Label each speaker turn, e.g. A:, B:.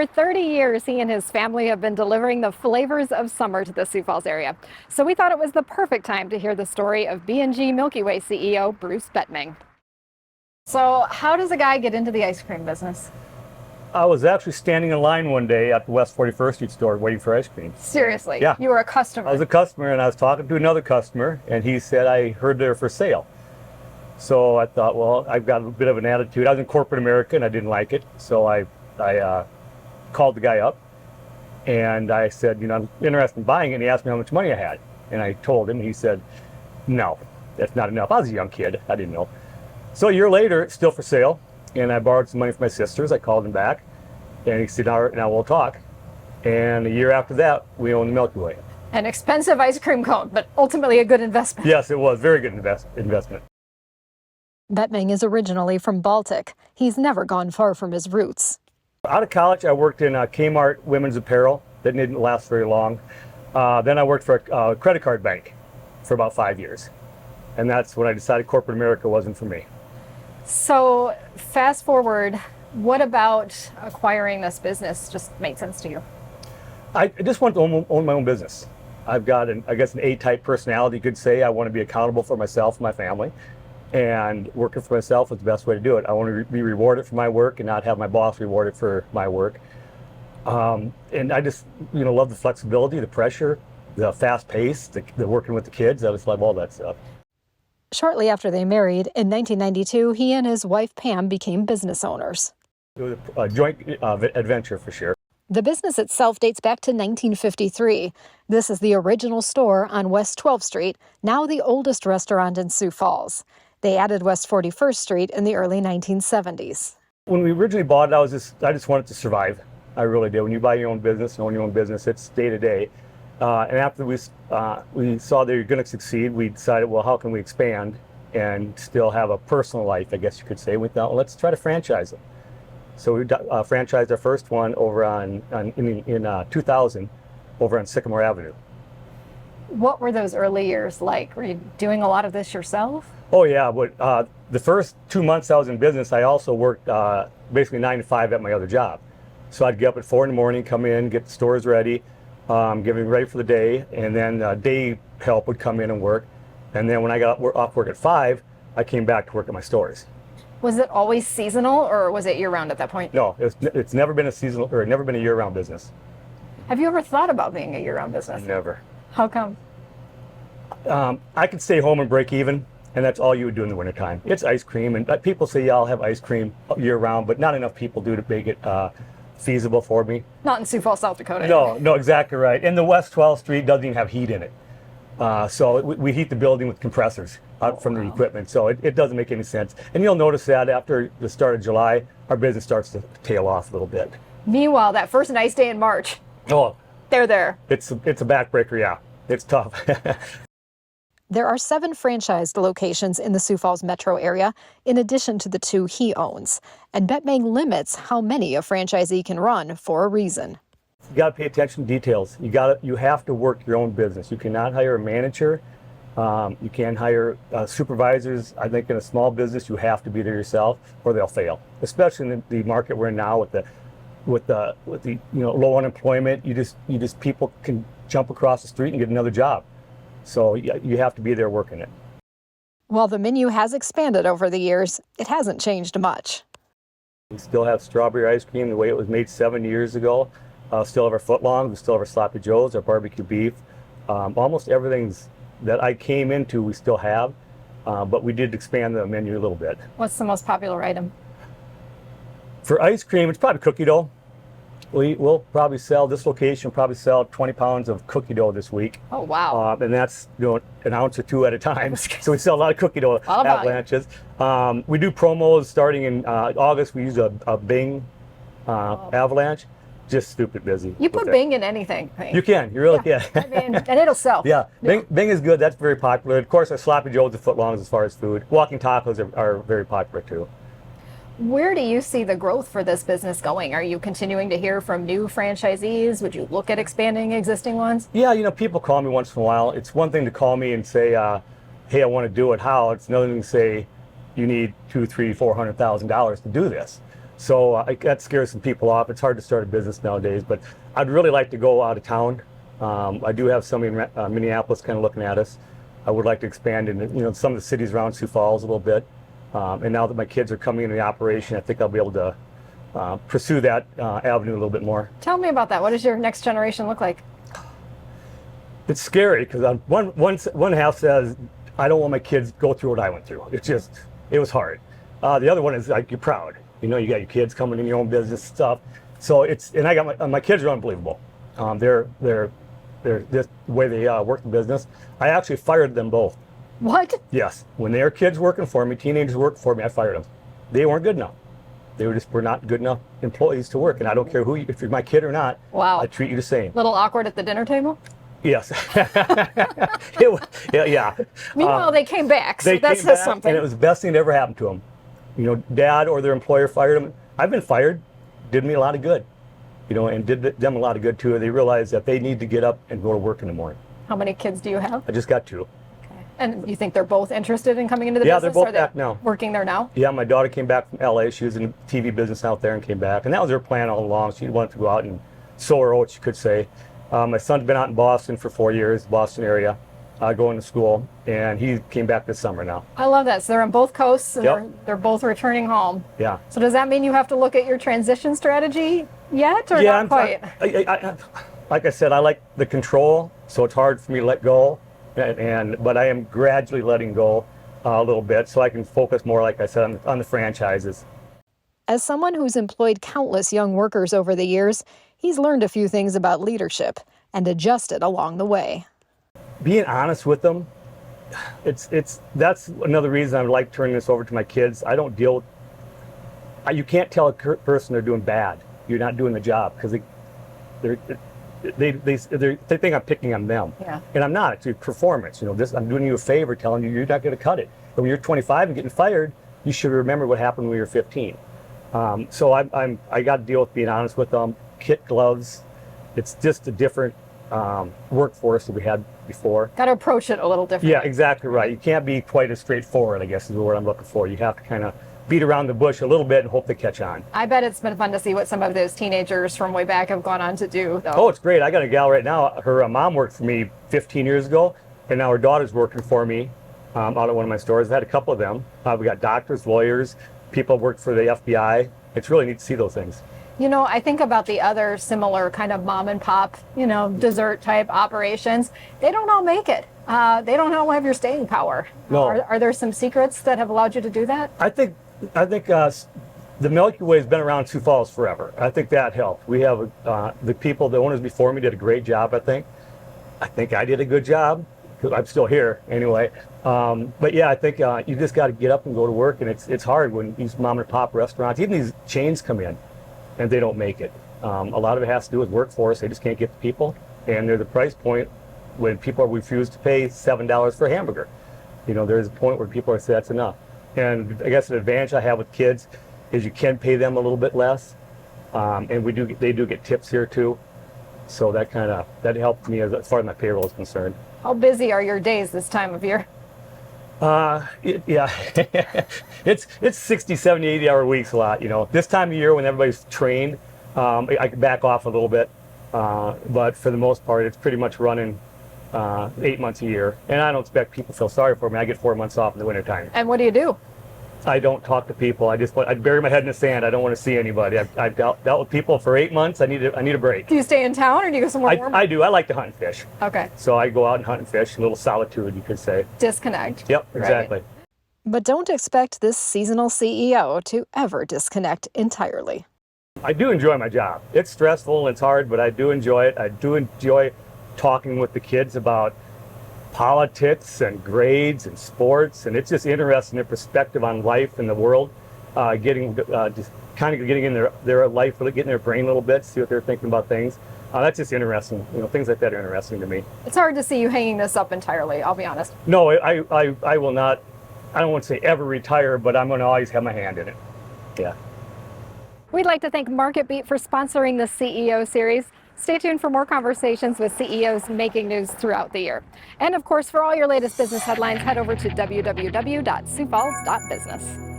A: For 30 years, he and his family have been delivering the flavors of summer to the Sioux Falls area. So we thought it was the perfect time to hear the story of B&G Milkyway CEO Bruce Bettmeng. So how does a guy get into the ice cream business?
B: I was actually standing in line one day at the West 41st Street store waiting for ice cream.
A: Seriously?
B: Yeah.
A: You were a customer?
B: I was a customer, and I was talking to another customer, and he said, I heard they're for sale. So I thought, well, I've got a bit of an attitude. I was in corporate America, and I didn't like it. So I called the guy up, and I said, I'm interested in buying it, and he asked me how much money I had. And I told him, and he said, no, that's not enough. I was a young kid. I didn't know. So a year later, it's still for sale. And I borrowed some money from my sisters. I called him back, and he said, now we'll talk. And a year after that, we owned the Milkyway.
A: An expensive ice cream cone, but ultimately a good investment.
B: Yes, it was. Very good investment.
C: Bettmeng is originally from Baltic. He's never gone far from his roots.
B: Out of college, I worked in Kmart women's apparel. That didn't last very long. Then I worked for a credit card bank for about 5 years. And that's when I decided corporate America wasn't for me.
A: So fast forward, what about acquiring this business just made sense to you?
B: I just want to own my own business. I've got, an A-type personality, you could say. I want to be accountable for myself and my family. And working for myself is the best way to do it. I want to be rewarded for my work and not have my boss rewarded for my work. And I just, love the flexibility, the pressure, the fast pace, the working with the kids. I just love all that stuff.
C: Shortly after they married, in 1992, he and his wife Pam became business owners.
B: It was a joint adventure for sure.
C: The business itself dates back to 1953. This is the original store on West 12th Street, now the oldest restaurant in Sioux Falls. They added West 41st Street in the early 1970s.
B: When we originally bought it, I just wanted to survive. I really did. When you buy your own business and own your own business, it's day to day. And after we saw they were going to succeed, we decided, well, how can we expand and still have a personal life, I guess you could say. We thought, well, let's try to franchise them. So we franchised our first one over in 2000 over on Sycamore Avenue.
A: What were those early years like? Were you doing a lot of this yourself?
B: Oh, yeah. But the first 2 months I was in business, I also worked basically 9 to 5 at my other job. So I'd get up at 4 in the morning, come in, get the stores ready, get everything ready for the day, and then day help would come in and work. And then when I got off work at 5, I came back to work at my stores.
A: Was it always seasonal, or was it year-round at that point?
B: No, it's never been a seasonal, or never been a year-round business.
A: Have you ever thought about being a year-round business?
B: Never.
A: How come?
B: I could stay home and break even, and that's all you would do in the wintertime. It's ice cream, and people say, yeah, I'll have ice cream year-round, but not enough people do to make it feasible for me.
A: Not in Sioux Falls, South Dakota.
B: No, exactly right. And the West 12th Street doesn't even have heat in it. So we heat the building with compressors from the equipment, so it doesn't make any sense. And you'll notice that after the start of July, our business starts to tail off a little bit.
A: Meanwhile, that first nice day in March, they're there.
B: It's a backbreaker, yeah. It's tough.
C: There are 7 franchised locations in the Sioux Falls metro area, in addition to the 2 he owns. And Bettmeng limits how many a franchisee can run for a reason.
B: You got to pay attention to details. You have to work your own business. You cannot hire a manager. You can't hire supervisors. I think in a small business, you have to be there yourself, or they'll fail. Especially in the market we're in now with the low unemployment. You just people can jump across the street and get another job. So you have to be there working it.
C: While the menu has expanded over the years, it hasn't changed much.
B: We still have strawberry ice cream the way it was made 7 years ago. Still have our footlongs, we still have our sloppy joes, our barbecue beef. Almost everything that I came into we still have, but we did expand the menu a little bit.
A: What's the most popular item?
B: For ice cream, it's probably cookie dough. We'll probably sell, this location will probably sell 20 pounds of cookie dough this week.
A: Oh, wow.
B: And that's an ounce or 2 at a time. So we sell a lot of cookie dough avalanches. We do promos starting in August. We use a Bing avalanche. Just stupid busy.
A: You put Bing in anything.
B: You can. You really can.
A: I mean, and it'll sell.
B: Yeah. Bing is good. That's very popular. Of course, our sloppy joes and footlongs as far as food. Walking tacos are very popular too.
A: Where do you see the growth for this business going? Are you continuing to hear from new franchisees? Would you look at expanding existing ones?
B: Yeah, people call me once in a while. It's one thing to call me and say, hey, I want to do it. How? It's another thing to say, you need $200,000, $300,000, $400,000 to do this. So that scares some people off. It's hard to start a business nowadays, but I'd really like to go out of town. I do have somebody in Minneapolis kind of looking at us. I would like to expand into some of the cities around Sioux Falls a little bit. And now that my kids are coming into the operation, I think I'll be able to pursue that avenue a little bit more.
A: Tell me about that. What does your next generation look like?
B: It's scary because one half says, I don't want my kids to go through what I went through. It was hard. The other one is like, you're proud. You got your kids coming in your own business stuff. So and I got my kids are unbelievable. They're this way they work the business. I actually fired them both.
A: What?
B: Yes. When they were kids working for me, teenagers working for me, I fired them. They weren't good enough. They were not good enough employees to work. And I don't care if you're my kid or not.
A: Wow.
B: I treat you the same.
A: Little awkward at the dinner table?
B: Yes. Yeah.
A: Meanwhile, they came back, so that says something.
B: And it was the best thing that ever happened to them. Dad or their employer fired them. I've been fired. Did me a lot of good. And did them a lot of good too. They realized that they need to get up and go to work in the morning.
A: How many kids do you have?
B: I just got 2.
A: Okay. And you think they're both interested in coming into the
B: business?
A: business?
B: Yeah, they're both back now.
A: Working there now?
B: Yeah, my daughter came back from LA. She was in the TV business out there and came back. And that was her plan all along. She wanted to go out and sow her oats, you could say. My son's been out in Boston for 4 years, Boston area, going to school. And he came back this summer now.
A: I love that. So they're on both coasts and
B: Yep.
A: they're both returning home.
B: Yeah.
A: So does that mean you have to look at your transition strategy yet or not quite?
B: Like I said, I like the control, so it's hard for me to let go. But I am gradually letting go a little bit so I can focus more, like I said, on the franchises.
C: As someone who's employed countless young workers over the years, he's learned a few things about leadership and adjusted along the way.
B: Being honest with them, that's another reason I would like turning this over to my kids. I don't deal with, you can't tell a person they're doing bad. You're not doing the job because they think I'm picking on them.
A: Yeah.
B: And I'm not. It's your performance. I'm doing you a favor telling you you're not going to cut it. But when you're 25 and getting fired, you should remember what happened when you were 15. So I got to deal with being honest with them. Kit gloves. It's just a different workforce that we had before.
A: Got to approach it a little differently.
B: Yeah, exactly right. You can't be quite as straightforward, I guess, is the word I'm looking for. You have to kind of beat around the bush a little bit and hope they catch on.
A: I bet it's been fun to see what some of those teenagers from way back have gone on to do, though.
B: Oh, it's great. I got a gal right now. Her mom worked for me 15 years ago, and now her daughter's working for me out at one of my stores. I had a couple of them. We got doctors, lawyers, people who worked for the FBI. It's really neat to see those things.
A: I think about the other similar kind of mom and pop, dessert type operations. They don't all make it. They don't all have your staying power.
B: No.
A: Are there some secrets that have allowed you to do that?
B: I think the Milky Way has been around Sioux Falls forever. I think that helped. We have the owners before me did a great job. I think I did a good job because I'm still here anyway. But yeah, I think you just got to get up and go to work, and it's hard when these mom and pop restaurants, even these chains, come in and they don't make it. A lot of it has to do with workforce. They just can't get the people, and they're the price point when people refuse to pay $7 for a hamburger. There's a point where people say that's enough. And I guess an advantage I have with kids is you can pay them a little bit less, and they do get tips here too. So that helped me as far as my payroll is concerned.
A: How busy are your days this time of year?
B: Yeah, it's 60, 70, 80-hour weeks a lot. This time of year when everybody's trained, I can back off a little bit, but for the most part, it's pretty much running 8 months a year. And I don't expect people to feel sorry for me. I get 4 months off in the wintertime.
A: And what do you do?
B: I don't talk to people. I bury my head in the sand. I don't want to see anybody. I've dealt with people for 8 months. I need a break.
A: Do you stay in town or do you go somewhere warm?
B: I do. I like to hunt and fish.
A: Okay.
B: So I go out and hunt and fish. A little solitude, you could say.
A: Disconnect.
B: Yep, exactly.
A: Right.
C: But don't expect this seasonal CEO to ever disconnect entirely.
B: I do enjoy my job. It's stressful and it's hard, but I do enjoy it. I do enjoy talking with the kids about politics and grades and sports, and it's just interesting their perspective on life and the world, just kind of getting in their life, really getting their brain a little bit, see what they're thinking about things. That's just interesting. Things like that are interesting to me.
A: It's hard to see you hanging this up entirely, I'll be honest.
B: No, I will not. I don't want to say ever retire, but I'm going to always have my hand in it. Yeah.
A: We'd like to thank Market Beat for sponsoring the CEO series. Stay tuned for more conversations with CEOs making news throughout the year. And of course, for all your latest business headlines, head over to www.siouxfalls.business.